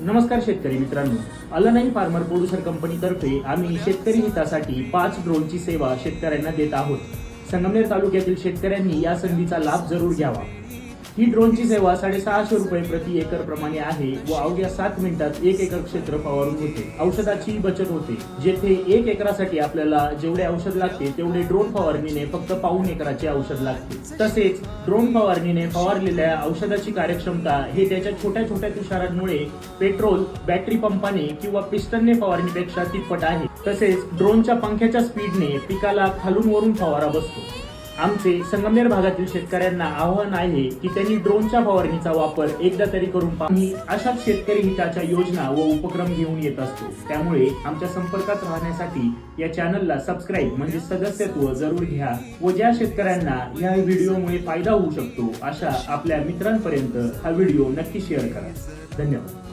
नमस्कार शेतकरी मित्रांनो, अलानाइन फार्मर प्रोड्युसर कंपनीतर्फे आम्ही शेतकरी हितासाठी 5 ड्रोनची सेवा शेतकऱ्यांना देत आहोत। संगमनेर तालुक्यातील शेतकऱ्यांनी या संधीचा लाभ जरूर घ्यावा। ही ड्रोनची सेवा 650 रुपये प्रति एकर प्रमाणे आहे व अवघ्या 7 मिनिटात 1 एकर क्षेत्र फवारून होते। औषधाची बचत होते, जेथे 1 एकरासाठी आपल्याला जेवढे औषध लागते तेवढे ड्रोन फवारणीने फक्त पाऊण एकराचे औषध लागते। तसेच ड्रोन फवारणीने फवारलेल्या औषधाची कार्यक्षमता हे त्याच्या छोट्या छोट्या तुषारांमुळे पेट्रोल, बॅटरी पंपाने किंवा पिस्टनने फवारणीपेक्षा तिप्पट आहे। तसेच ड्रोनच्या पंख्याच्या स्पीडने पिकाला खालून वरून फवारा बसतो। आमचे संगमनेर भागातील शेतकऱ्यांना आव्हान आहे की त्यांनी ड्रोनच्या फवारणीचा वापर एकदा तरी करून पाहावी। अशाच शेतकरी हिताच्या योजना व उपक्रम घेऊन येत असतो। त्यामुळे आमच्या संपर्कात राहण्यासाठी या चॅनलला सबस्क्राईब म्हणजे सदस्यत्व जरूर घ्या व ज्या शेतकऱ्यांना या व्हिडिओमुळे फायदा होऊ शकतो अशा आपल्या मित्रांपर्यंत हा व्हिडिओ नक्की शेअर करा। धन्यवाद।